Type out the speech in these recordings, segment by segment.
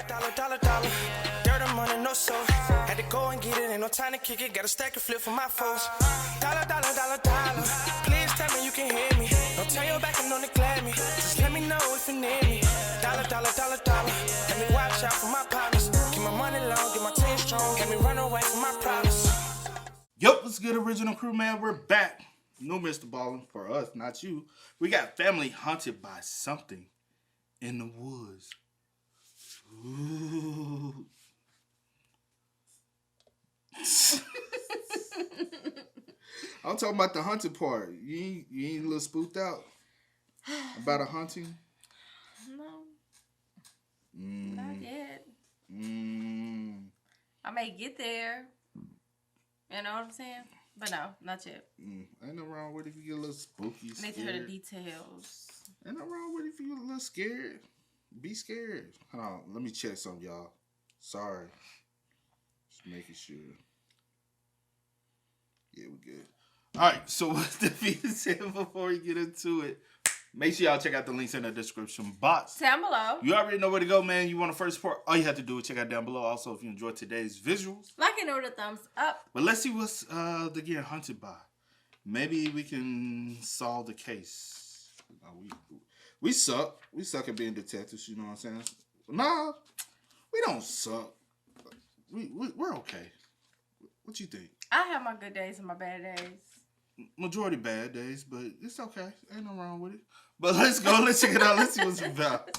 Dollar. Dirt and money, no soul. Had to go and get it, ain't no time to kick it. Got a stack and flip for my foes. Dollar. Please tell me you can hear me. Don't turn your back and don't neglect me. Just let me know if you need me. Dollar. Let me watch out for my partners. Keep my money long, get my team strong. Let me run away from my problems. Yup, what's good, original crew, man? We're back. No Mr. Ballen, for us, not you. We got family hunted by something in the woods. Ooh. I'm talking about the hunting part. You ain't a little spooked out about a hunting? No. Not yet. I may get there. You know what I'm saying? But no, not yet. Ain't no wrong with it if you get a little spooky, scared. Need to hear the details. Ain't no wrong with it if you get a little scared. Be scared. Hold on, let me check something, y'all. Sorry. Just making sure. Yeah, we good. Alright, so with the being said, before we get into it, make sure y'all check out the links in the description box. Down below. You already know where to go, man. You want to first support, all you have to do is check out down below. Also, if you enjoyed today's visuals, Like and know the thumbs up. but let's see what's they're getting hunted by. Maybe we can solve the case. We suck. We suck at being detectives, you know what I'm saying? Nah, we don't suck. We're okay. What you think? I have my good days and my bad days. Majority bad days, but it's okay. Ain't no wrong with it. But let's go. Let's check it out. Let's see what's about.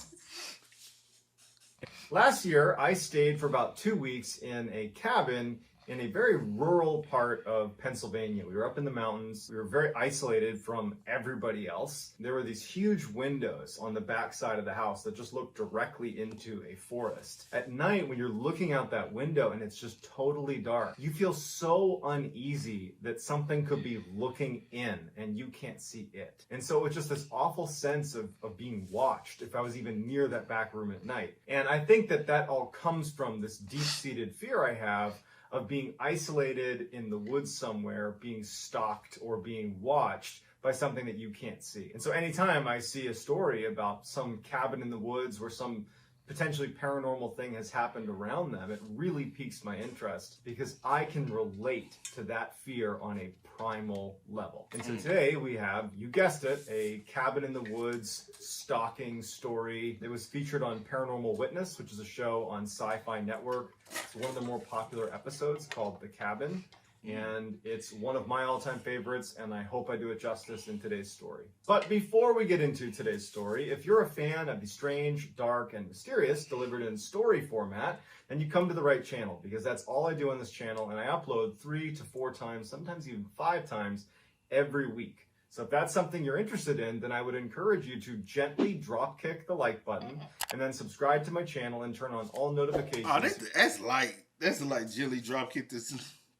Last year, I stayed for about 2 weeks in a cabin in a very rural part of Pennsylvania. We were up in the mountains. We were very isolated from everybody else. There were these huge windows on the back side of the house that just looked directly into a forest. At night, when you're looking out that window and it's just totally dark, you feel so uneasy that something could be looking in and you can't see it. And so it's just this awful sense of being watched if I was even near that back room at night. And I think that all comes from this deep-seated fear I have of being isolated in the woods somewhere, being stalked or being watched by something that you can't see. And so anytime I see a story about some cabin in the woods where some potentially paranormal thing has happened around them, it really piques my interest because I can relate to that fear on a primal level. And so today we have, you guessed it, a cabin in the woods stalking story. It was featured on Paranormal Witness, which is a show on Sci-Fi Network. It's one of the more popular episodes called The Cabin. And it's one of my all-time favorites, and I hope I do it justice in today's story. But before we get into today's story, if you're a fan of the strange, dark, and mysterious delivered in story format, then you come to the right channel, because that's all I do on this channel, and I upload 3 to 4 times, sometimes even 5 times every week. So if that's something you're interested in, then I would encourage you to gently drop kick the like button, and then subscribe to my channel and turn on all notifications. Oh, that's light. That's like jelly drop kick this.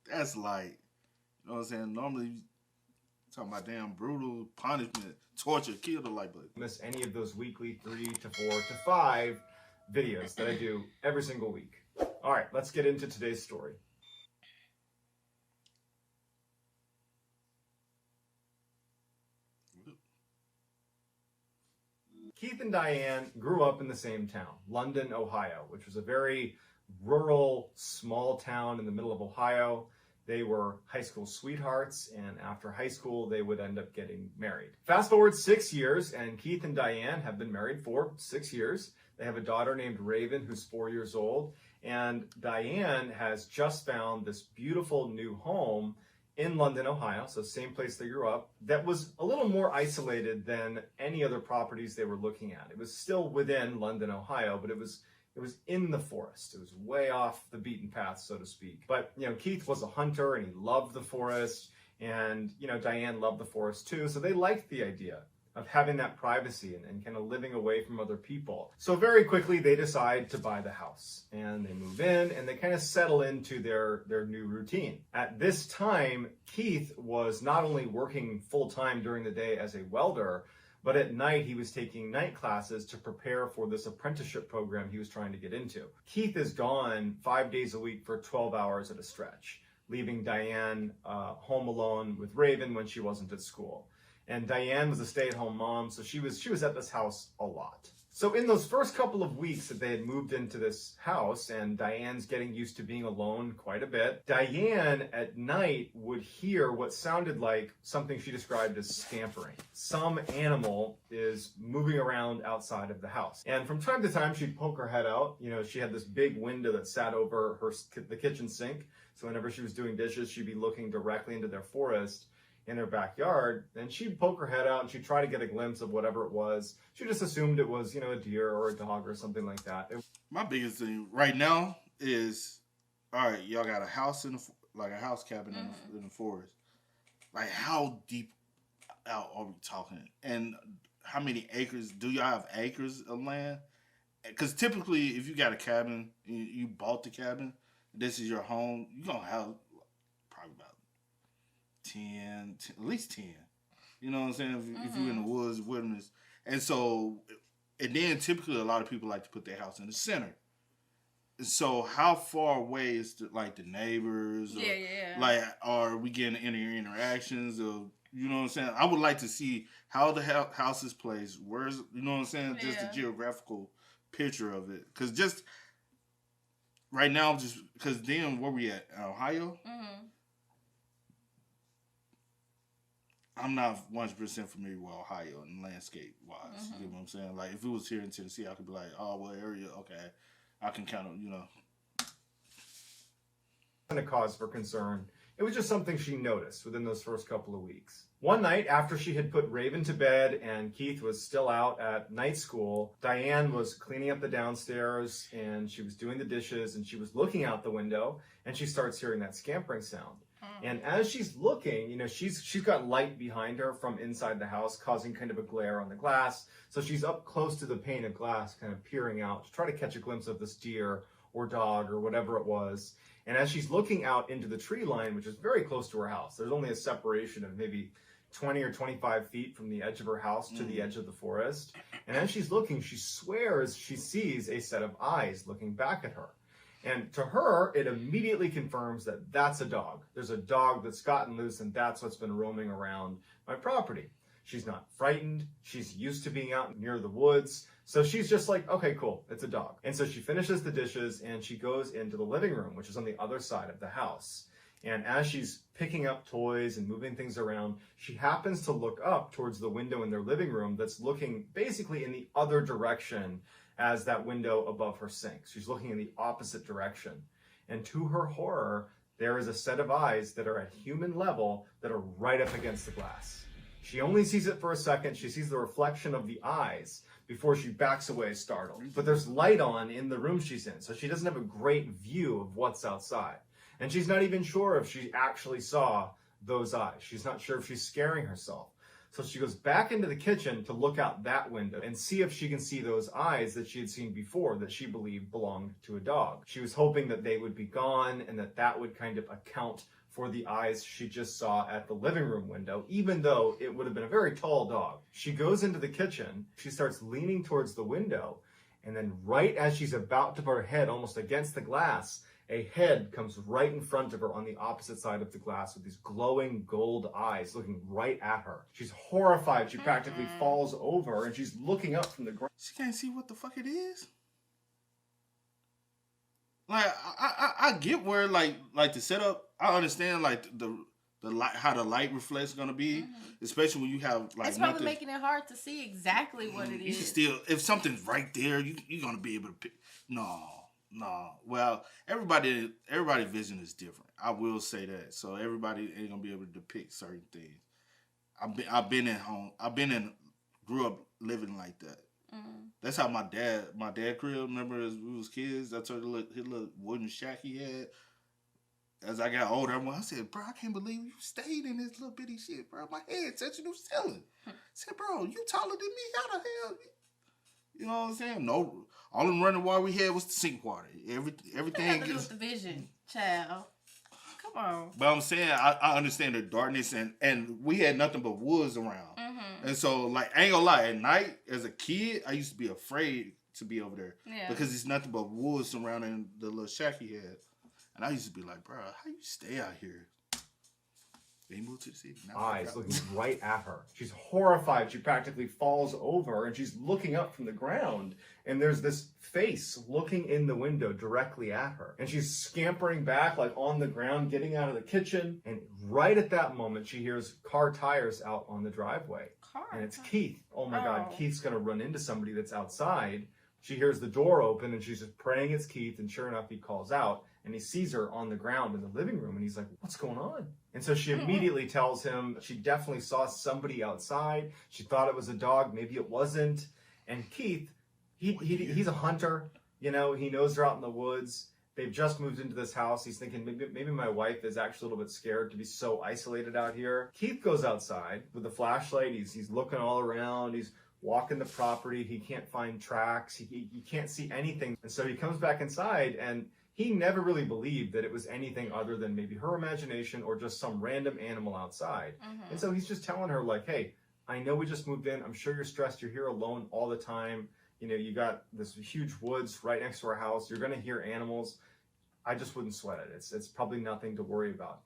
That's light. You know what I'm saying? Normally, talking about damn brutal punishment, torture, kill the light button. Miss any of those weekly 3 to 4 to 5 videos that I do every single week. All right, let's get into today's story. Keith and Diane grew up in the same town, London, Ohio, which was a very rural, small town in the middle of Ohio. They were high school sweethearts, and after high school, they would end up getting married. Fast forward 6 years, and Keith and Diane have been married for 6 years. They have a daughter named Raven, who's 4 years old, and Diane has just found this beautiful new home in London, Ohio, so same place they grew up, that was a little more isolated than any other properties they were looking at. It was still within London, Ohio, but it was in the forest. It was way off the beaten path, so to speak. But, you know, Keith was a hunter and he loved the forest, and, you know, Diane loved the forest too, so they liked the idea of having that privacy and kind of living away from other people. So very quickly they decide to buy the house, and they move in and they kind of settle into their new routine. At this time, Keith was not only working full-time during the day as a welder, but at night he was taking night classes to prepare for this apprenticeship program he was trying to get into. Keith is gone 5 days a week for 12 hours at a stretch, leaving Diane home alone with Raven when she wasn't at school. And Diane was a stay-at-home mom, so she was at this house a lot. So in those first couple of weeks that they had moved into this house and Diane's getting used to being alone quite a bit, Diane at night would hear what sounded like something she described as scampering. Some animal is moving around outside of the house. And from time to time she'd poke her head out. You know, she had this big window that sat over the kitchen sink. So whenever she was doing dishes, she'd be looking directly into their forest in her backyard, and she'd poke her head out and she'd try to get a glimpse of whatever it was. She just assumed it was, you know, a deer or a dog or something like that. My biggest thing right now is, all right, y'all got a house like a house cabin in the forest. Like, how deep out are we talking? And how many acres? Do y'all have acres of land? Because typically, if you got a cabin, you bought the cabin, this is your home, you're going to have probably about 10, at least 10. You know what I'm saying? If you're in the woods, wilderness. And so, and then typically a lot of people like to put their house in the center. So how far away is the neighbors? Or, like, are we getting any interactions? Or, you know what I'm saying? I would like to see how the house is placed. Where's, you know what I'm saying? Just a geographical picture of it. Because just right now, because then where we at? Ohio? I'm not 100% familiar with Ohio and landscape wise. You know what I'm saying? Like, if it was here in Tennessee, I could be like, oh, well, area, okay. I can kind of, you know. And a cause for concern. It was just something she noticed within those first couple of weeks. One night, after she had put Raven to bed and Keith was still out at night school, Diane was cleaning up the downstairs and she was doing the dishes and she was looking out the window and she starts hearing that scampering sound. And as she's looking, you know, she's got light behind her from inside the house, causing kind of a glare on the glass. So she's up close to the pane of glass, kind of peering out to try to catch a glimpse of this deer or dog or whatever it was. And as she's looking out into the tree line, which is very close to her house, there's only a separation of maybe 20 or 25 feet from the edge of her house to the edge of the forest. And as she's looking, she swears she sees a set of eyes looking back at her. And to her, it immediately confirms that that's a dog. There's a dog that's gotten loose, and that's what's been roaming around my property. She's not frightened. She's used to being out near the woods. So she's just like, okay, cool, it's a dog. And so she finishes the dishes, and she goes into the living room, which is on the other side of the house. And as she's picking up toys and moving things around, she happens to look up towards the window in their living room that's looking basically in the other direction as that window above her sink. She's looking in the opposite direction. And to her horror, there is a set of eyes that are at human level that are right up against the glass. She only sees it for a second. She sees the reflection of the eyes before she backs away startled. But there's light on in the room she's in, so she doesn't have a great view of what's outside. And she's not even sure if she actually saw those eyes. She's not sure if she's scaring herself. So she goes back into the kitchen to look out that window and see if she can see those eyes that she had seen before that she believed belonged to a dog. She was hoping that they would be gone and that would kind of account for the eyes she just saw at the living room window, even though it would have been a very tall dog. She goes into the kitchen, she starts leaning towards the window, and then right as she's about to put her head almost against the glass, a head comes right in front of her on the opposite side of the glass with these glowing gold eyes looking right at her. She's horrified. She practically falls over and she's looking up from the ground. She can't see what the fuck it is? Like, I get where, like the setup, I understand, like, the light, how the light reflects gonna be, especially when you have, like, it's probably making it hard to see exactly what it is. You can still, if something's right there, you're gonna be able to pick. No. Well, everybody's vision is different. I will say that. So everybody ain't gonna be able to depict certain things. Grew up living like that. That's how my dad crib, remember as we was kids, that's his little wooden shack he had. As I got older, I said, bro, I can't believe you stayed in this little bitty shit, bro. My head touching the ceiling. I said, bro, you taller than me. How the hell? You know what I'm saying? No, all the running water we had was the sink water. Everything is the vision, child. Come on. But I'm saying I understand the darkness and we had nothing but woods around. And so, like, I ain't gonna lie, at night as a kid, I used to be afraid to be over there because it's nothing but woods surrounding the little shack he had. And I used to be like, bro, how you stay out here? They moved to the city. Eyes looking right at her. She's horrified. She practically falls over and she's looking up from the ground. And there's this face looking in the window directly at her. And she's scampering back like on the ground, getting out of the kitchen. And right at that moment, she hears car tires out on the driveway. And it's Keith. Oh my God, Keith's going to run into somebody that's outside. She hears the door open and she's just praying it's Keith. And sure enough, he calls out and he sees her on the ground in the living room. And he's like, what's going on? And so she immediately tells him she definitely saw somebody outside. She thought it was a dog. Maybe it wasn't. And Keith, he's a hunter. You know, he knows they're out in the woods. They've just moved into this house. He's thinking maybe my wife is actually a little bit scared to be so isolated out here. Keith goes outside with the flashlight. He's looking all around. He's walking the property. He can't find tracks. He can't see anything. And so he comes back inside, and he never really believed that it was anything other than maybe her imagination or just some random animal outside. And so he's just telling her like, hey, I know we just moved in. I'm sure you're stressed. You're here alone all the time. You know, you got this huge woods right next to our house. You're going to hear animals. I just wouldn't sweat it. It's probably nothing to worry about.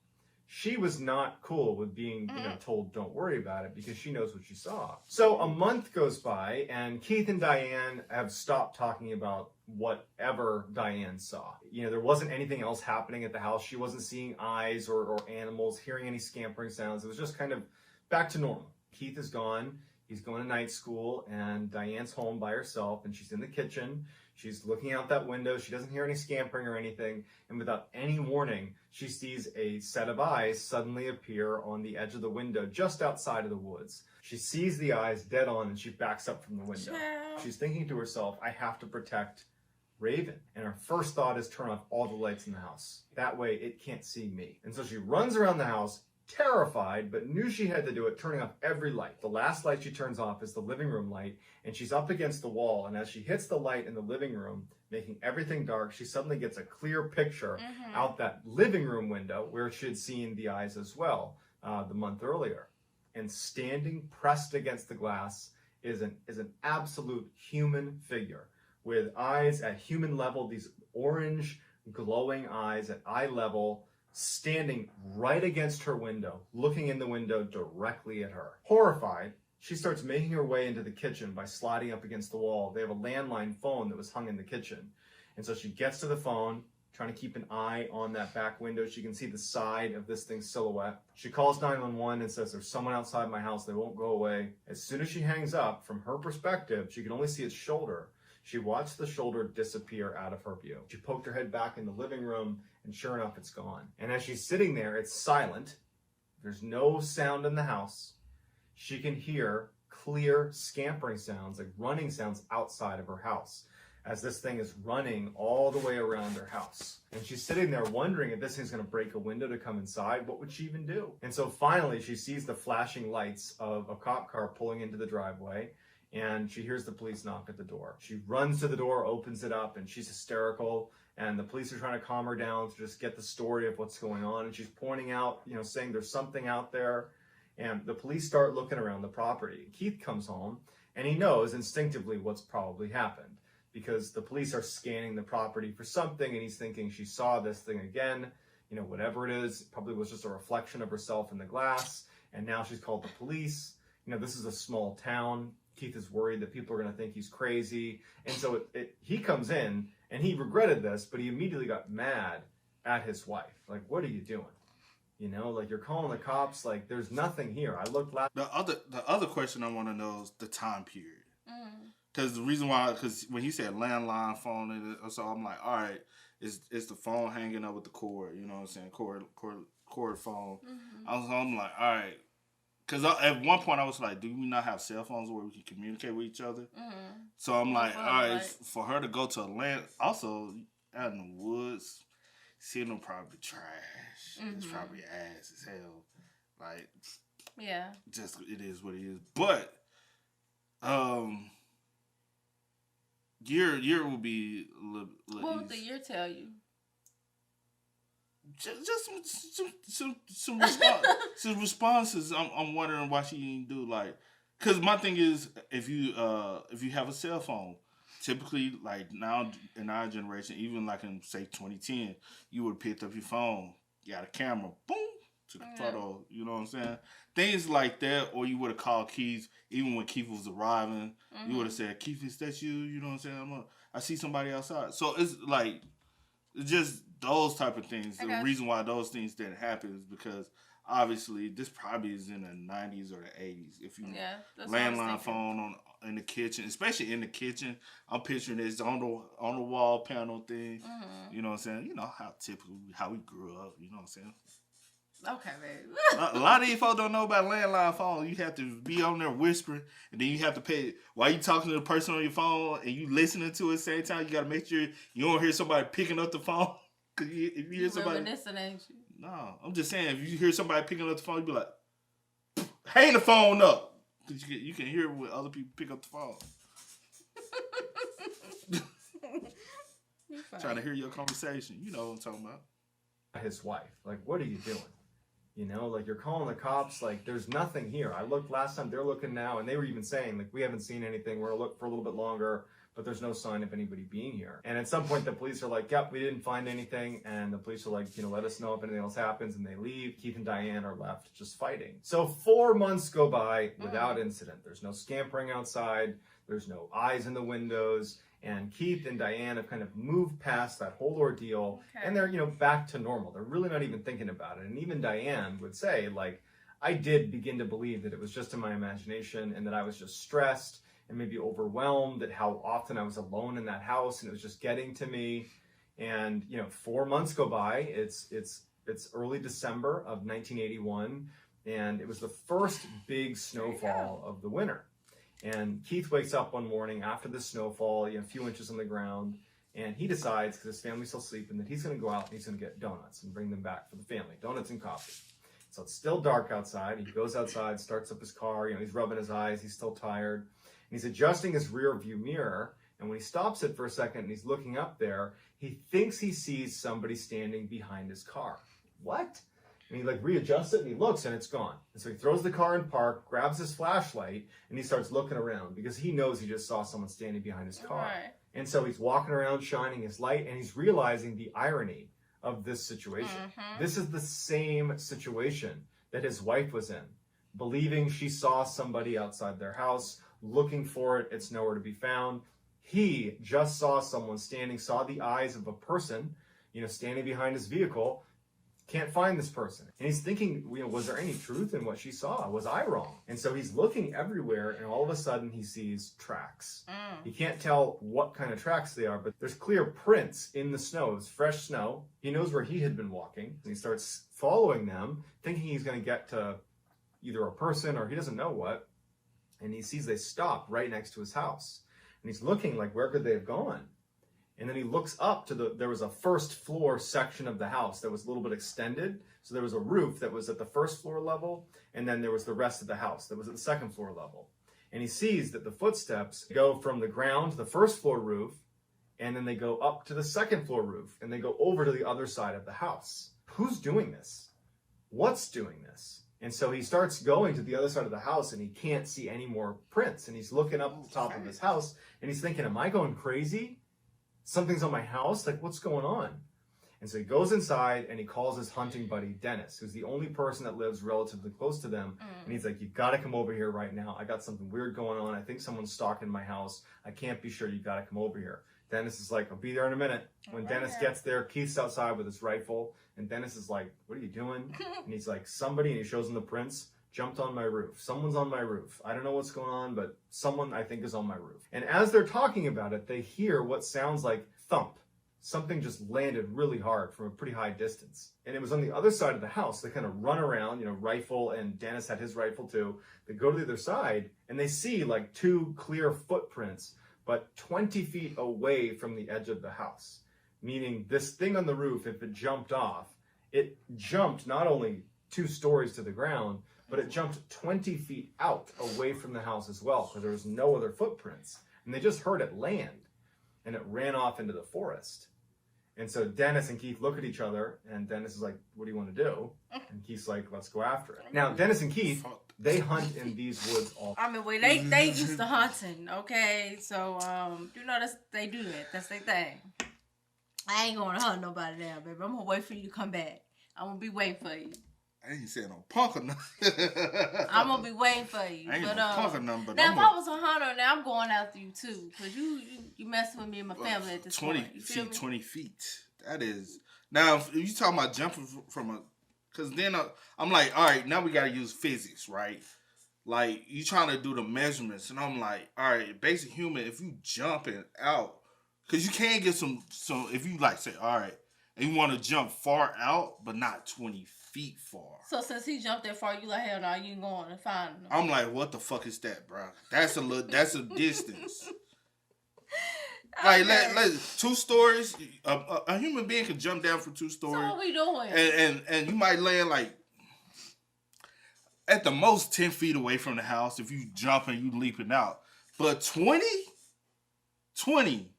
She was not cool with being told don't worry about it because she knows what she saw. So a month goes by and Keith and Diane have stopped talking about whatever Diane saw. You know, there wasn't anything else happening at the house. She wasn't seeing eyes or animals, hearing any scampering sounds. It was just kind of back to normal. Keith is gone. He's going to night school, and Diane's home by herself, and she's in the kitchen. She's looking out that window. She doesn't hear any scampering or anything, and without any warning, she sees a set of eyes suddenly appear on the edge of the window just outside of the woods. She sees the eyes dead on, and she backs up from the window. She's thinking to herself, I have to protect Raven. And her first thought is turn off all the lights in the house. That way, it can't see me. And so she runs around the house, terrified, but knew she had to do it, turning off every light. The last light she turns off is the living room light, and she's up against the wall, and as she hits the light in the living room, making everything dark, she suddenly gets a clear picture out that living room window where she had seen the eyes as well the month earlier. And standing pressed against the glass is an absolute human figure with eyes at human level, these orange glowing eyes at eye level, standing right against her window, looking in the window directly at her. Horrified, she starts making her way into the kitchen by sliding up against the wall. They have a landline phone that was hung in the kitchen. And so she gets to the phone, trying to keep an eye on that back window. She can see the side of this thing's silhouette. She calls 911 and says, there's someone outside my house. They won't go away. As soon as she hangs up, from her perspective, she can only see its shoulder. She watched the shoulder disappear out of her view. She poked her head back in the living room, and sure enough, it's gone. And as she's sitting there, it's silent. There's no sound in the house. She can hear clear scampering sounds, like running sounds outside of her house, as this thing is running all the way around her house. And she's sitting there wondering if this thing's gonna break a window to come inside, what would she even do? And so finally, she sees the flashing lights of a cop car pulling into the driveway, and she hears the police knock at the door. She runs to the door, opens it up, and she's hysterical. And the police are trying to calm her down to just get the story of what's going on. And she's pointing out, saying there's something out there. And the police start looking around the property. Keith comes home, and he knows instinctively what's probably happened because the police are scanning the property for something, and he's thinking she saw this thing again. Whatever it is, it probably was just a reflection of herself in the glass. And now she's called the police. This is a small town. Keith is worried that people are going to think he's crazy. And so he comes in, and he regretted this, but he immediately got mad at his wife. Like, what are you doing? Like, you're calling the cops. Like, there's nothing here. I looked last. The other question I want to know is the time period. Because the reason why, because when he said landline phone, so I'm like, all right, is the phone hanging up with the cord? You know what I'm saying? Cord phone. I'm like, all right. Because at one point I was like, do we not have cell phones where we can communicate with each other? So I'm like, all right, for her to go to a land, also out in the woods, signal probably trash. It's probably ass as hell. Like, yeah, just it is what it is. But year will be a little what would the easy. year tell you? Just some responses. I'm wondering why she didn't do like, because my thing is if you have a cell phone, typically like now in our generation, even like in say 2010, you would have picked up your phone, you got a camera, boom, took a photo. You know what I'm saying? Things like that, or you would have called Keith even when Keith was arriving. You would have said, "Keith, is that you?" You know what I'm saying? I see somebody outside. So it's like it's just those type of things. The reason why those things didn't happen is because obviously this probably is in the 90s or the 80s. If you landline phone in the kitchen, especially in the kitchen, I'm picturing this on the wall panel thing. You know what I'm saying? You know how we grew up. You know what I'm saying? Okay, baby. A lot of these folks don't know about landline phone. You have to be on there whispering, and then you have to pay while you talking to the person on your phone and you listening to it at the same time. You got to make sure you don't hear somebody picking up the phone. Cause if you hear somebody, reminiscing, ain't you? No, I'm just saying if you hear somebody picking up the phone, you be like, "Hang the phone up," because you can hear when other people pick up the phone. Trying to hear your conversation. You know what I'm talking about. His wife, like, what are you doing? You know, like, you're calling the cops, like, there's nothing here. I looked last time, they're looking now, and they were even saying, like, we haven't seen anything, we're gonna look for a little bit longer, but there's no sign of anybody being here. And at some point, the police are like, yep, we didn't find anything, and the police are like, you know, let us know if anything else happens, and they leave. Keith and Diane are left just fighting. So 4 months go by without incident. There's no scampering outside, there's no eyes in the windows, and Keith and Diane have kind of moved past that whole ordeal, and they're, you know, back to normal. They're really not even thinking about it. And even Diane would say, like, I did begin to believe that it was just in my imagination and that I was just stressed and maybe overwhelmed at how often I was alone in that house and it was just getting to me. And, you know, 4 months go by. It's early December of 1981, and it was the first big snowfall of the winter. And Keith wakes up one morning after the snowfall, you know, a few inches on the ground, and he decides, because his family's still sleeping, that he's going to go out and he's going to get donuts and bring them back for the family, donuts and coffee. So it's still dark outside. He goes outside, starts up his car, you know, he's rubbing his eyes, he's still tired, and he's adjusting his rear view mirror, and when he stops it for a second and he's looking up there, he thinks he sees somebody standing behind his car. What? And he like readjusts it and he looks and it's gone. And so he throws the car in park, grabs his flashlight, and he starts looking around because he knows he just saw someone standing behind his car. Right. And so he's walking around shining his light and he's realizing the irony of this situation. This is the same situation that his wife was in, believing she saw somebody outside their house, looking for it, it's nowhere to be found. He just saw someone standing, saw the eyes of a person, you know, standing behind his vehicle, can't find this person. And he's thinking, you know, was there any truth in what she saw? Was I wrong? And so he's looking everywhere, and all of a sudden he sees tracks. He can't tell what kind of tracks they are, but there's clear prints in the snow. It's fresh snow. He knows where he had been walking, and he starts following them, thinking he's going to get to either a person or he doesn't know what. And he sees they stop right next to his house. And he's looking like, where could they have gone? And then he looks up to there was a first floor section of the house that was a little bit extended. So there was a roof that was at the first floor level, and then there was the rest of the house that was at the second floor level. And he sees that the footsteps go from the ground to the first floor roof, and then they go up to the second floor roof, and they go over to the other side of the house. Who's doing this? What's doing this? And so he starts going to the other side of the house, and he can't see any more prints. And he's looking up at the top of his house, and he's thinking, am I going crazy? Something's on my house? Like, what's going on? And so he goes inside and he calls his hunting buddy, Dennis, who's the only person that lives relatively close to them. And he's like, you got to come over here right now. I got something weird going on. I think someone's stalking my house. I can't be sure. You got to come over here. Dennis is like, I'll be there in a minute. When Dennis gets there, Keith's outside with his rifle. And Dennis is like, what are you doing? And he's like, somebody, and he shows him the prints, jumped on my roof. Someone's on my roof. I don't know what's going on, but someone I think is on my roof. And as they're talking about it, they hear what sounds like thump. Something just landed really hard from a pretty high distance. And it was on the other side of the house. They kind of run around, you know, rifle, and Dennis had his rifle too. They go to the other side and they see like two clear footprints, but 20 feet away from the edge of the house. Meaning this thing on the roof, if it jumped off, it jumped not only 2 stories to the ground, but it jumped 20 feet out away from the house as well, because there was no other footprints. And they just heard it land, and it ran off into the forest. And so Dennis and Keith look at each other, and Dennis is like, what do you want to do? And Keith's like, let's go after it. Now, Dennis and Keith, they hunt in these woods all. I mean, wait, they used to hunting, okay? So, you know, they do that. That's their thing. I ain't gonna hunt nobody now, baby. I'm gonna wait for you to come back. I'm gonna be waiting for you. I ain't saying no punk or nothing. I'm gonna be waiting for you. I ain't But no punk or nothing, but now, I'm if I was a hunter, now I'm going after you too, cause you messing with me and my family at this 20 point. You feel feet, me? 20 feet. That is now. If you talking about jumping from a, because then I'm like, all right, now we got to use physics, right? Like you trying to do the measurements, and I'm like, all right, basic human. If you jumping out, because you can get some. If you like say, all right, and you want to jump far out, but not 20 feet far. So since he jumped that far, you like, hell no, you ain't going to find him. I'm like, what the fuck is that, bro? That's a distance. Like, Okay. 2 stories. A human being can jump down from 2 stories. So what we doing? And you might land like at the most 10 feet away from the house if you jumping, you leaping out. But 20? 20.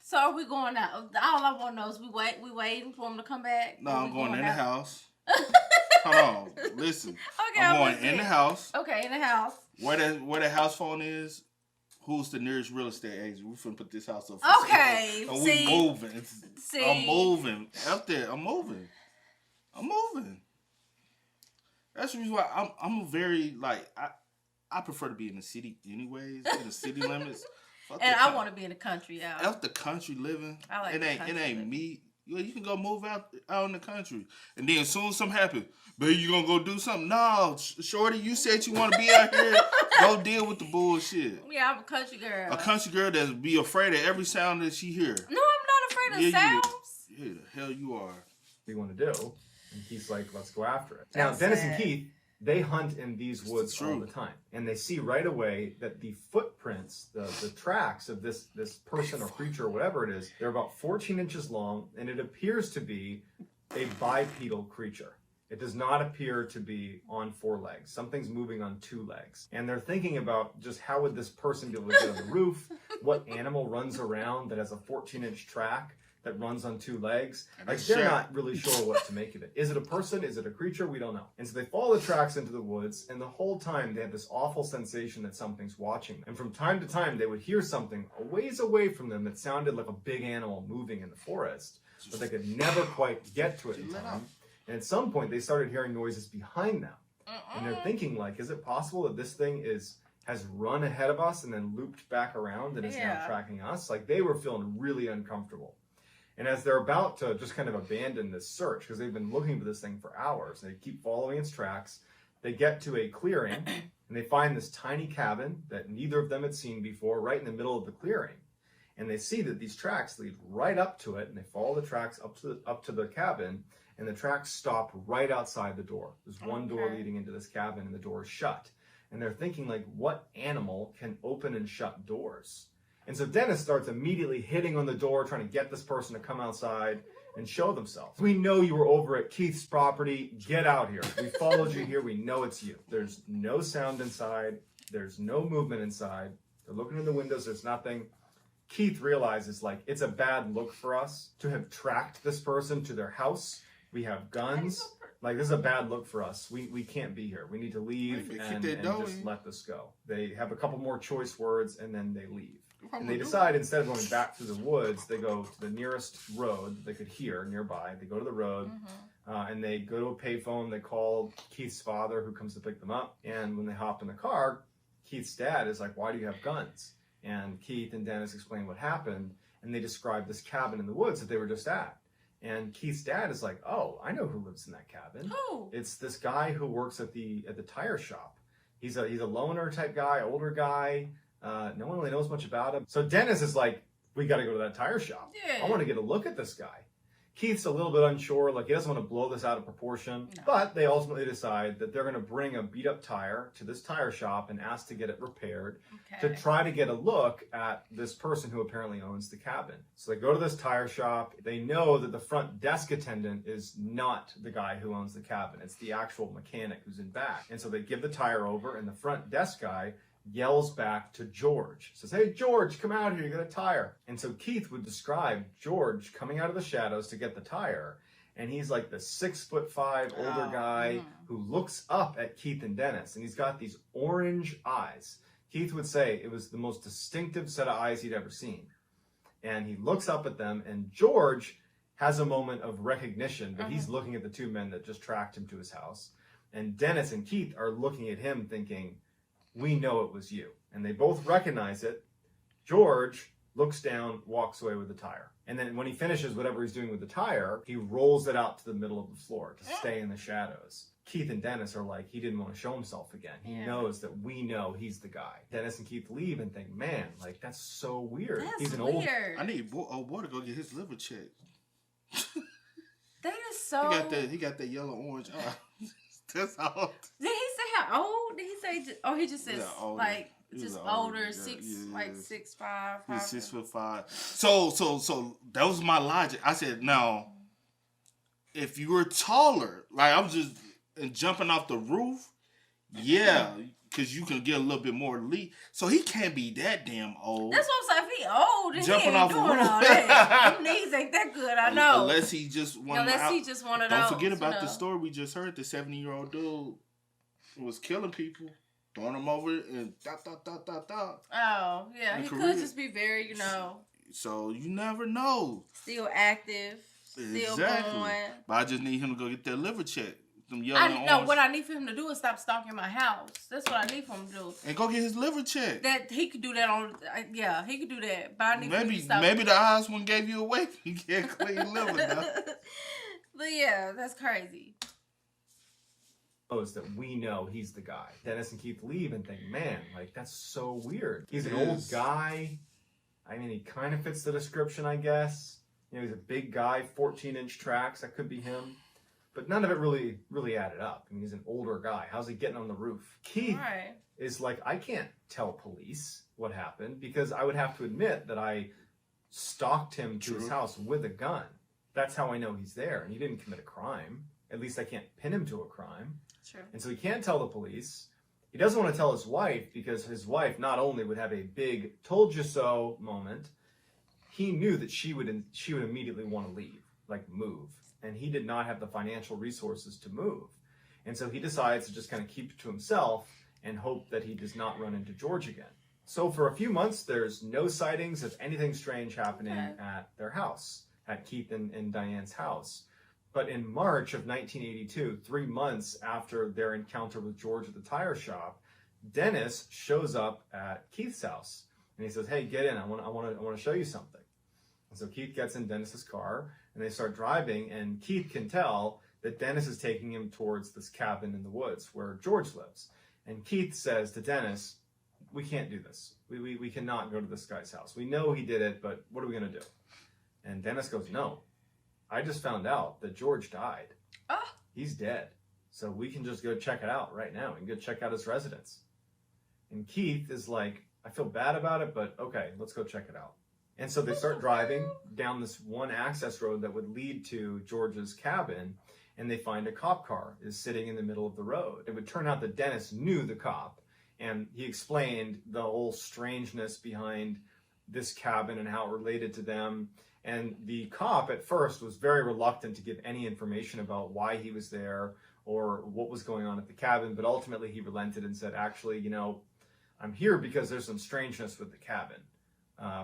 So are we going out? All I want to know is we waiting for him to come back? No, Or I'm we going in the out? house. Hold on. Listen. Okay, I'm going listening. in the house. Okay, in the house. Where the house phone is, who's the nearest real estate agent? We finna put this house up. Okay, And see? we moving. See? I'm moving. Up there. I'm moving. That's the reason why I'm a very, like, I prefer to be in the city anyways, in the city limits. And I want to be in the country, y'all. F the country living. I like it the ain't country it ain't living. me. You can go move out in the country, and then as soon as something happens, baby, you gonna go do something? No, shorty, you said you want to be out here. Go deal with the bullshit. Yeah, I'm a country girl. A country girl that be afraid of every sound that she hear. No, I'm not afraid of sounds. Yeah, the hell you are. We want to do, and Keith's like, let's go after it. Now, That's Dennis sad. and Keith, they hunt in these woods all the time, and they see right away that the footprints, the tracks of this person or creature or whatever it is, they're about 14 inches long, and it appears to be a bipedal creature. It does not appear to be on 4 legs. Something's moving on 2 legs. And they're thinking about just how would this person be able to get on the roof? What animal runs around that has a 14-inch track that runs on 2 legs? Like, they're not really sure what to make of it. Is it a person? Is it a creature? We don't know. And so they follow the tracks into the woods, and the whole time they have this awful sensation that something's watching them. And from time to time, they would hear something a ways away from them that sounded like a big animal moving in the forest, but they could never quite get to it in time. And at some point, they started hearing noises behind them. And they're thinking, like, is it possible that this thing has run ahead of us and then looped back around and is now tracking us? Like, they were feeling really uncomfortable. And as they're about to just kind of abandon this search, because they've been looking for this thing for hours, they keep following its tracks, they get to a clearing, and they find this tiny cabin that neither of them had seen before, right in the middle of the clearing. And they see that these tracks lead right up to it, and they follow the tracks up to the cabin, and the tracks stop right outside the door. There's one door leading into this cabin, and the door is shut. And they're thinking, like, what animal can open and shut doors? And so Dennis starts immediately hitting on the door, trying to get this person to come outside and show themselves. We know you were over at Keith's property. Get out here. We followed you here. We know it's you. There's no sound inside. There's no movement inside. They're looking in the windows. There's nothing. Keith realizes, like, it's a bad look for us to have tracked this person to their house. We have guns. Like, this is a bad look for us. We can't be here. We need to leave and just let this go. They have a couple more choice words, and then they leave. And they decide, instead of going back through the woods, they go to the nearest road they could hear nearby. They go to the road, and they go to a payphone. They call Keith's father, who comes to pick them up. And when they hop in the car, Keith's dad is like, why do you have guns? And Keith and Dennis explain what happened, and they describe this cabin in the woods that they were just at. And Keith's dad is like, oh, I know who lives in that cabin. Who? It's this guy who works at the tire shop. He's a loner type guy, older guy. No one really knows much about him. So Dennis is like, we got to go to that tire shop. Yeah. I want to get a look at this guy. Keith's a little bit unsure, like he doesn't want to blow this out of proportion, but they ultimately decide that they're going to bring a beat up tire to this tire shop and ask to get it repaired to try to get a look at this person who apparently owns the cabin. So they go to this tire shop. They know that the front desk attendant is not the guy who owns the cabin. It's the actual mechanic who's in back. And so they give the tire over, and the front desk guy yells back to George. Says, hey, George, come out here, you got a tire. And so Keith would describe George coming out of the shadows to get the tire. And he's like the 6'5" older guy who looks up at Keith and Dennis. And he's got these orange eyes. Keith would say it was the most distinctive set of eyes he'd ever seen. And he looks up at them, and George has a moment of recognition, but he's looking at the two men that just tracked him to his house. And Dennis and Keith are looking at him thinking, we know it was you. And they both recognize it. George looks down, walks away with the tire. And then when he finishes whatever he's doing with the tire, he rolls it out to the middle of the floor to stay in the shadows. Keith and Dennis are like, he didn't want to show himself again. He knows that we know he's the guy. Dennis and Keith leave and think, man, like, that's so weird. That's weird. I need old boy to go get his liver checked. That is so... He got that yellow orange eye. That's all. Did he say how old? Did he say... he just says, like... Just older, yeah, 6'5". He's 6'5". So that was my logic. I said, now, if you were taller, like I was just jumping off the roof, yeah, because you can get a little bit more lead. So he can't be that damn old. That's what I'm saying. If he old, and jumping he ain't off doing the roof. all that. His knees ain't that good. I know. Unless he just one. Don't forget about the story we just heard. The 70-year-old dude was killing people. Throwing them over and dot. Oh, yeah. He could just be very, So you never know. Still active. Still going. But I just need him to go get that liver check. What I need for him to do is stop stalking my house. That's what I need for him to do. And go get his liver check. That he could do that on. He could do that. But I need for him to stop. Maybe the eyes one gave you away. You can't clean liver now. But yeah, that's crazy. Is that we know he's the guy. Dennis and Keith leave and think, man, like, that's so weird. He's an old guy. I mean, he kind of fits the description, I guess. He's a big guy, 14-inch tracks. That could be him. But none of it really added up. I mean, he's an older guy. How's he getting on the roof? Keith is like, I can't tell police what happened because I would have to admit that I stalked him to his house with a gun. That's how I know he's there. And he didn't commit a crime. At least I can't pin him to a crime. True. And so he can't tell the police. He doesn't want to tell his wife because his wife not only would have a big told you so moment, he knew that she would immediately want to leave, like move. And he did not have the financial resources to move. And so he decides to just kind of keep it to himself and hope that he does not run into George again. So for a few months, there's no sightings of anything strange happening at their house, at Keith and Diane's house. But in March of 1982, 3 months after their encounter with George at the tire shop, Dennis shows up at Keith's house. And he says, hey, get in. I want to show you something. And so Keith gets in Dennis's car, and they start driving, and Keith can tell that Dennis is taking him towards this cabin in the woods where George lives. And Keith says to Dennis, we can't do this. We cannot go to this guy's house. We know he did it, but what are we going to do? And Dennis goes, no. I just found out that George died. Oh. He's dead. So we can just go check it out right now. We can go check out his residence. And Keith is like, I feel bad about it, but okay, let's go check it out. And so they start driving down this one access road that would lead to George's cabin, and they find a cop car is sitting in the middle of the road. It would turn out that Dennis knew the cop, and he explained the whole strangeness behind this cabin and how it related to them. And the cop at first was very reluctant to give any information about why he was there or what was going on at the cabin. But ultimately he relented and said, actually, I'm here because there's some strangeness with the cabin.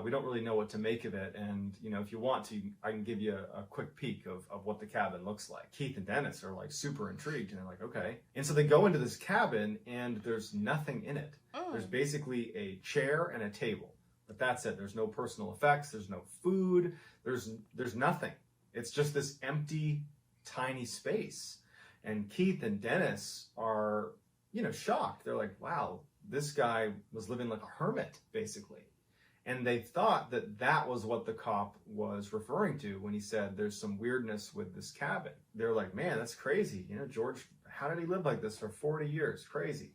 We don't really know what to make of it. And, if you want to, I can give you a quick peek of what the cabin looks like. Keith and Dennis are like super intrigued and they're like, okay. And so they go into this cabin and there's nothing in it. There's basically a chair and a table. But that's it. There's no personal effects. There's no food. There's nothing. It's just this empty, tiny space. And Keith and Dennis are, shocked. They're like, wow, this guy was living like a hermit, basically. And they thought that was what the cop was referring to when he said there's some weirdness with this cabin. They're like, man, that's crazy. George, how did he live like this for 40 years? Crazy.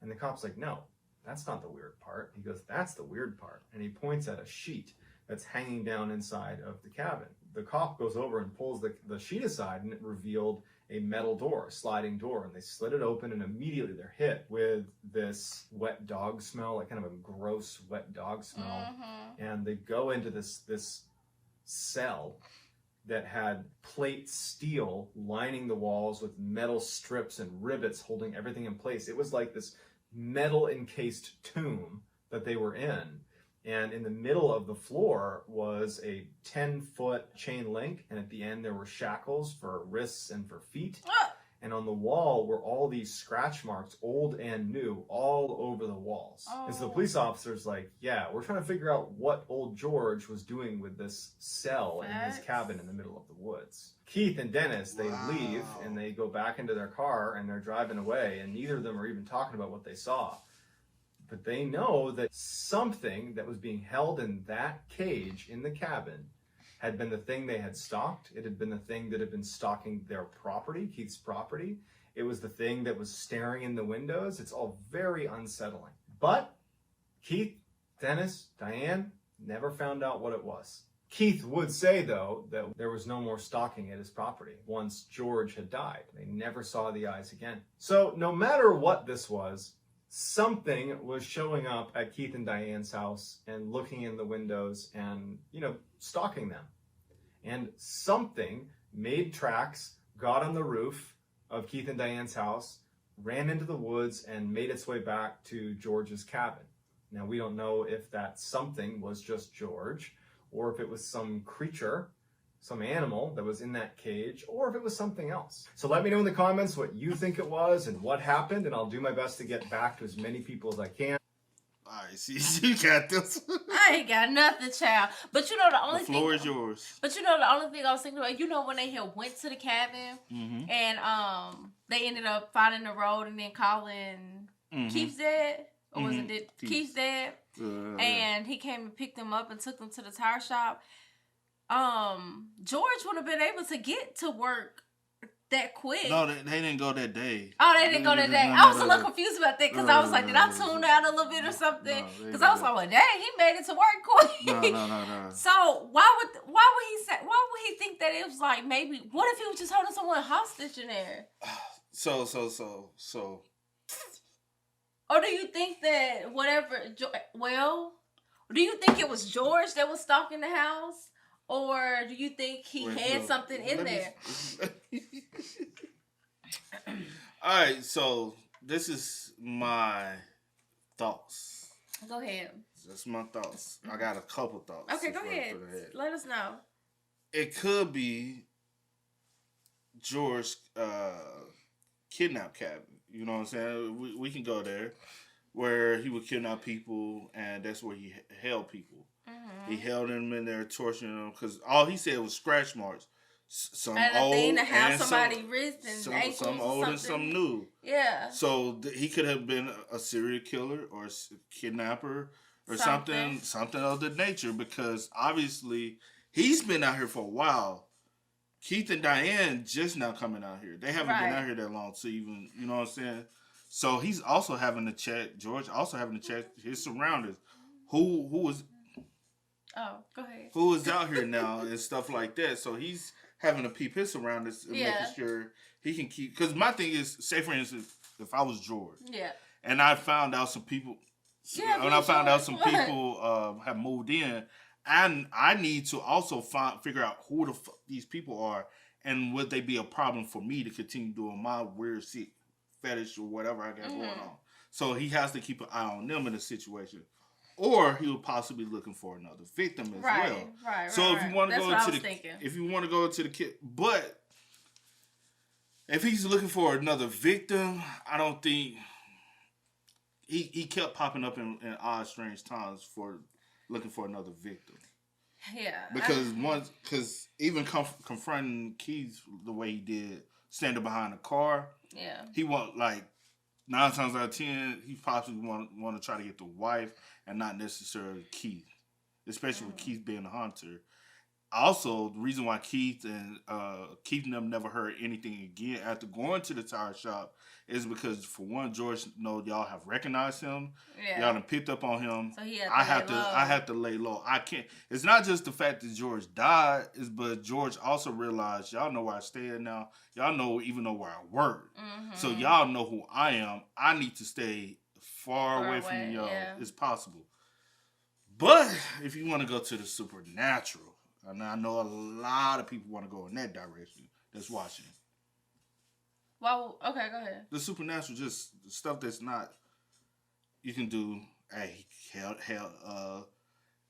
And the cop's like, no. That's not the weird part. He goes, that's the weird part. And he points at a sheet that's hanging down inside of the cabin. The cop goes over and pulls the sheet aside, and it revealed a metal door, a sliding door. And they slid it open, and immediately they're hit with this wet dog smell, like kind of a gross wet dog smell. Mm-hmm. And they go into this cell that had plate steel lining the walls with metal strips and rivets holding everything in place. It was like this metal encased tomb that they were in. And in the middle of the floor was a 10-foot chain link, and at the end there were shackles for wrists and for feet. And on the wall were all these scratch marks, old and new, all over the walls. And so the police officer's like, yeah, we're trying to figure out what old George was doing with this cell in his cabin in the middle of the woods. Keith and Dennis, they leave and they go back into their car and they're driving away, and neither of them are even talking about what they saw. But they know that something that was being held in that cage in the cabin had been the thing they had stalked. It had been the thing that had been stalking their property, Keith's property. It was the thing that was staring in the windows. It's all very unsettling. But Keith, Dennis, Diane never found out what it was. Keith would say, though, that there was no more stalking at his property once George had died. They never saw the eyes again. So no matter what this was, something was showing up at Keith and Diane's house and looking in the windows and, stalking them. And something made tracks, got on the roof of Keith and Diane's house, ran into the woods, and made its way back to George's cabin. Now, we don't know if that something was just George, or if it was some creature, some animal that was in that cage, or if it was something else. So let me know in the comments what you think it was and what happened, and I'll do my best to get back to as many people as I can. All right, see, you got this. I ain't got nothing, child. But the only thing... The floor is yours. But the only thing I was thinking about, when they had went to the cabin, and they ended up finding the road and then calling Keith's dad, or was it Keith's dad? And he came and picked them up and took them to the tire shop. George would have been able to get to work that quick. No, they didn't go that day. Oh, they didn't go that day. I was a little confused about that because I was like, did I tune out a little bit or something? Because I was like, well, dang, he made it to work quick. No. So why would he think that it was like maybe? What if he was just holding someone hostage in there? So. Or do you think that do you think it was George that was stalking the house? Or do you think he had something in there? All right, so this is my thoughts. Go ahead. That's my thoughts. I got a couple thoughts. Okay, go ahead. Let us know. It could be George kidnap cabin. You know what I'm saying? We can go there where he would kidnap people, and that's where he held people. He held them in there, torturing them, because all he said was scratch marks. Some and old, a thing to have and somebody's wrist and ankles, some old and some new. Yeah. So he could have been a serial killer or a kidnapper or something of the nature, because obviously he's been out here for a while. Keith and Diane just now coming out here. They haven't been out here that long to even, you know what I'm saying? So he's also having to check, George also having to check his surroundings. Who is... Oh, go ahead. Who is out here now and stuff like that. So he's having to peep his surroundings and making sure he can keep... Because my thing is, say for instance, if I was George, and I found out some people... when I found out some people have moved in, and I need to also figure out who the fuck these people are, and would they be a problem for me to continue doing my weird sick fetish or whatever I got going on. So he has to keep an eye on them in the situation. Or he would possibly be looking for another victim as well. Right. So if you want to go into the kid, but if he's looking for another victim, I don't think he kept popping up in odd, strange times for looking for another victim. Yeah. Because even confronting Keith the way he did, standing behind the car. Yeah. He want 9 times out of 10, he possibly want to try to get the wife and not necessarily Keith, especially with Keith being a hunter. Also, the reason why Keith and them never heard anything again after going to the tire shop is because, for one, George know y'all have recognized him. Yeah. Y'all done picked up on him. So I have to lay low. I can't. It's not just the fact that George died, but George also realized y'all know where I stay at now. Y'all even know where I work. So y'all know who I am. I need to stay far away from y'all as possible. But if you want to go to the supernatural, and I know a lot of people want to go in that direction that's watching. Well, okay, go ahead. The supernatural, just stuff that's not, you can do,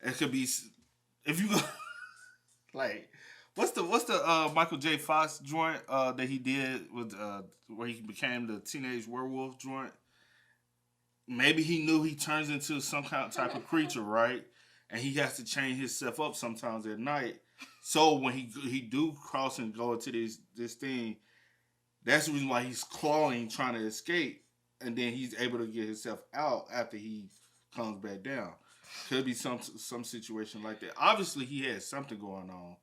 It could be if you go like what's the Michael J. Fox joint that he did with where he became the teenage werewolf joint. Maybe he knew he turns into some kind of type of creature, right? And he has to chain himself up sometimes at night. So when he do cross and go into this thing, that's the reason why he's clawing, trying to escape, and then he's able to get himself out after he comes back down. Could be some situation like that. Obviously, he had something going on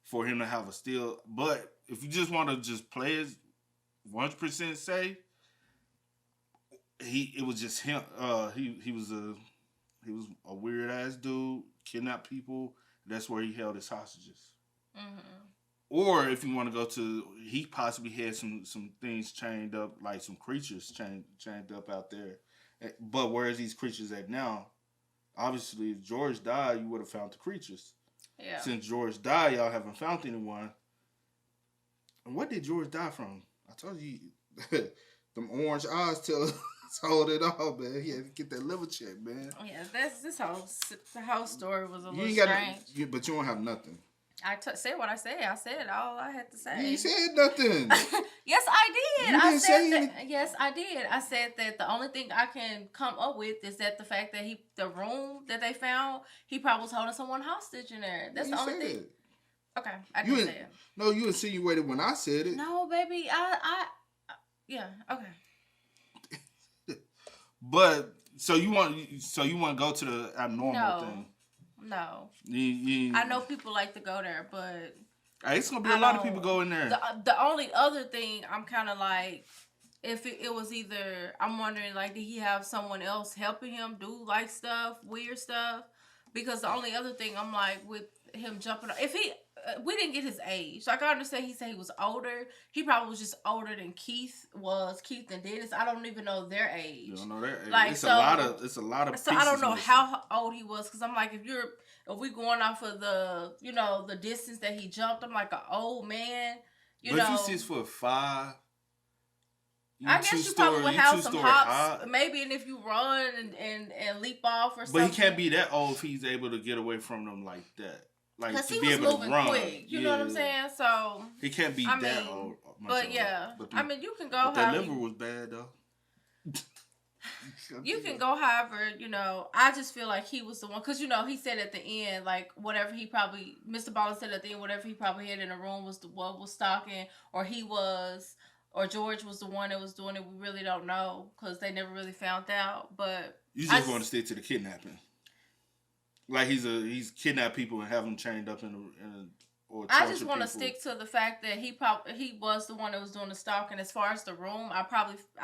for him to have a steal. But if you just want to just play it 100% safe, it was just him. He was a weird ass dude, kidnapped people. That's where he held his hostages. Mm-hmm. Or if you want to go to, he possibly had some things chained up, like some creatures chained up out there. But where is these creatures at now? Obviously, if George died, you would have found the creatures. Yeah. Since George died, y'all haven't found anyone. And what did George die from? I told you, them orange eyes told it all, man. He had to get that liver check, man. Yeah, the whole story was a little strange. But you don't have nothing. I said what I said. I said all I had to say. You said nothing. Yes, I did. You didn't say anything. Yes, I did. I said that the only thing I can come up with is that the fact that the room that they found, he probably was holding someone hostage in there. That's the only thing. Okay, I didn't say it. No, you insinuated when I said it. No, baby, yeah, okay. But so you want to go to the abnormal thing? No. I know people like to go there, but it's gonna be a lot of people go in there. The only other thing I'm kind of like, if it was either, I'm wondering like, did he have someone else helping him do like weird stuff? Because the only other thing I'm like with him jumping, we didn't get his age. Like I understand he said he was older. He probably was just older than Keith and Dennis. I don't even know their age. You don't know their age. Like, it's a lot of. So I don't know how old he was, because I'm like, if we going off of the distance that he jumped, I'm like an old man. If you 6'5", I guess you probably would have some hops, maybe, and if you run and leap off or something. But he can't be that old if he's able to get away from them like that. Because he was moving quick. You know what I'm saying? So he can't be that old. But yeah, you can go. But that liver was bad though. You can go however, I just feel like he was the one, because he said at the end, like, whatever Mr. Ballen said at the end, whatever he probably had in the room was what was stalking, or George was the one that was doing it. We really don't know, because they never really found out. But you just want to stick to the kidnapping. Like he's kidnapped people and have them chained up or I just want to stick to the fact that he was the one that was doing the stalking. As far as the room, I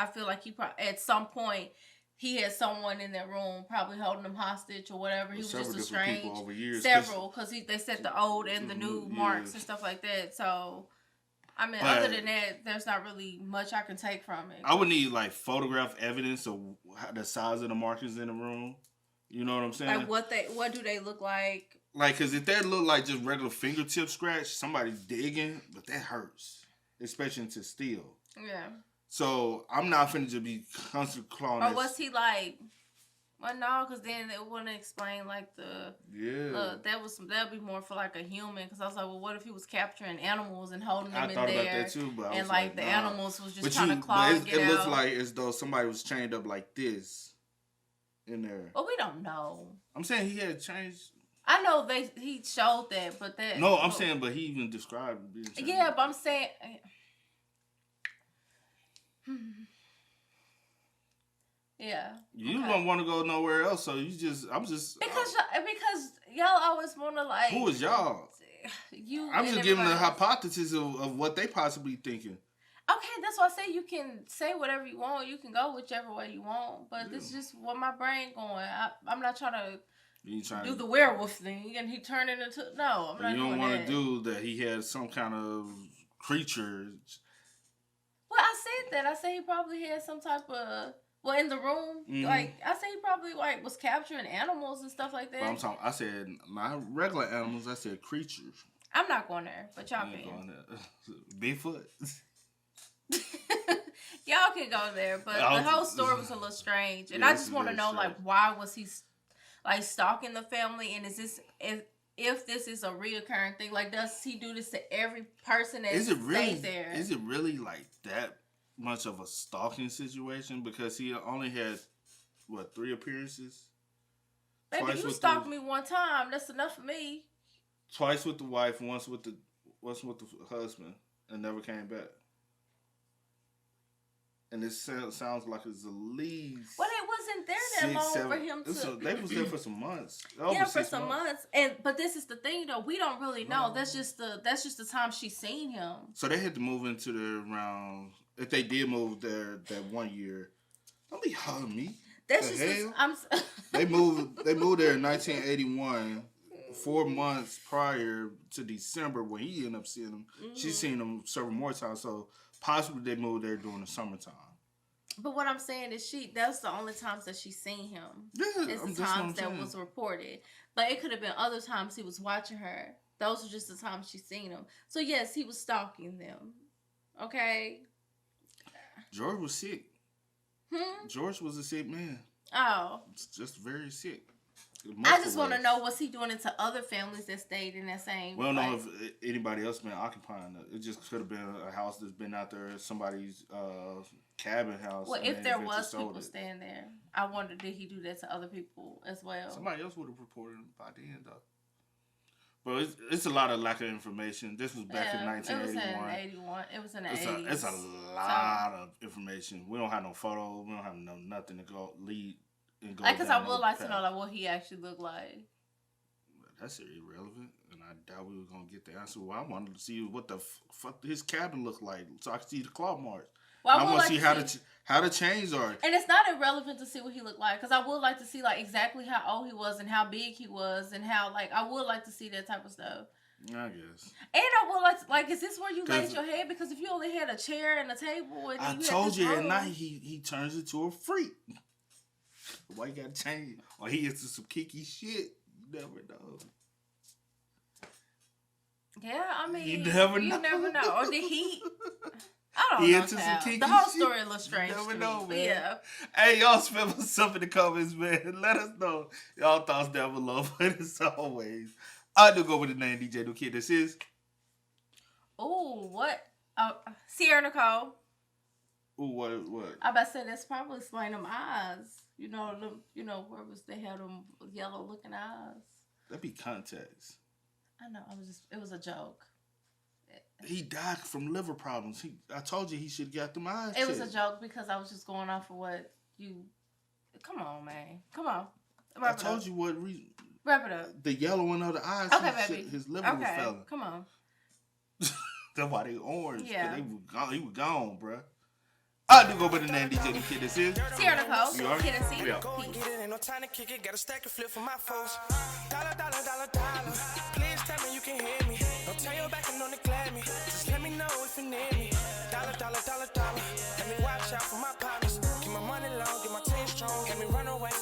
feel like at some point he had someone in that room probably holding him hostage or whatever. He was just a strange people over years, because they set the old and the new marks and stuff like that. So other than that, there's not really much I can take from it. I would need like photograph evidence of the size of the markings in the room. You know what I'm saying? Like what do they look like? Like, because if that look like just regular fingertip scratch, somebody's digging, but that hurts, especially to steal. Yeah. So I'm not finna just be constantly clawing. Or was he like? Well, no, because then it wouldn't explain like the. Yeah. That'd be more for like a human. Because I was like, well, what if he was capturing animals and holding them in there? I thought about that too, but and like the animals was just trying to claw and get out. It looks like as though somebody was chained up like this. In there. Well, we don't know. I'm saying he had changed. I know he showed that, but that. No, I'm saying, but he even described being changed. Yeah, but I'm saying. Yeah. You don't want to go nowhere else, so I'm just. Because y'all always want to like. Who is y'all? I'm just giving a hypothesis of what they possibly thinking. Okay, that's why I say you can say whatever you want. You can go whichever way you want. But this is just what my brain going. I'm not trying to do the werewolf thing and he turned it into... No, I'm not doing that. You don't want to do that he had some kind of creature. Well, I said that. I said he probably had some type of... Well, in the room, like, I said he probably, like, was capturing animals and stuff like that. But I said, not regular animals. I said creatures. I'm not going there, but y'all can. Bigfoot. Y'all can go there, but the whole story was a little strange, and I just want to know, like, why was he, like stalking the family? And is this if this is a reoccurring thing? Like, does he do this to every person that stays there? Is it really like that much of a stalking situation? Because he only had 3 appearances. Baby, you stalked me one time. That's enough for me. Twice with the wife, once with the husband, and never came back. And it sounds like it's at least. Well, it wasn't there that long for him to. They was there for some months. Yeah, for some months. But this is the thing, though. We don't really know. That's just the time she's seen him. So they had to move into there around. If they did move there that 1 year, don't be hugging me. That's just. They moved there in 1981. 4 months prior to December when he ended up seeing him. Mm-hmm. She's seen him several more times, so possibly they moved there during the summertime. But what I'm saying is that's the only times that she's seen him. Yeah, it's the times that was reported. But it could have been other times he was watching her. Those are just the times she's seen him. So yes, he was stalking them. Okay? George was sick. George was a sick man. Oh. Just very sick. I just want to know, was he doing it to other families that stayed in that same We don't know place? if anybody else been occupying it. It just could have been a house that's been out there, somebody's cabin house. Well, if there was people staying there, I wonder, did he do that to other people as well? Somebody else would have reported him by then, though. But it's a lot of lack of information. This was back in 1981. It was in the 80s. It's a lot of information. We don't have no photos. We don't have nothing to go lead. Because I would like to know what he actually looked like. That's irrelevant, and I doubt we were gonna get the answer. Well, I wanted to see what the fuck his cabin looked like, so I could see the claw marks. Well, I want to see how the chains are. And it's not irrelevant to see what he looked like, because I would like to see exactly how old he was and how big he was, and how I would like to see that type of stuff. I guess. And I would like to, is this where you laid your head? Because if you only had a chair and a table, and I told you at night he turns into a freak. Why you gotta change? Or he into some kinky shit. You never know. Yeah, I mean, you never know. Or did he? I don't know. Some kinky the whole story a little strange. You never know, man. Yeah. Hey, y'all spill stuff in the comments, man. Let us know y'all thoughts down below. But as always, I do go with the name DJ New Kid. This is. Oh, what? Sierra Nicole. Ooh, what? I about to say that's probably explain them eyes. You know, where they had them yellow looking eyes. That'd be context. I know. It was a joke. He died from liver problems. I told you he should have got them eyes. It was a joke because I was just going off of what you. Come on, man. Come on. I told you what reason. Wrap it up. The yellowing of the eyes. Okay, baby. His liver was failing. Come on. That's why they orange. Yeah. He was gone, bruh. I do go by the name DJ The Kid. This is Sierra Nicole. You are? Kid and C. We out. Go and get it, ain't no time to kick it. Got a stack of flip for my folks. Dollar, dollar, dollar, dollar. Please tell me you can hear me. Don't turn your back and don't neglect me. Just let me know if you need me. Dollar, dollar, dollar, dollar. Let me watch out for my partners. Keep my money long, get my team strong. Let me run away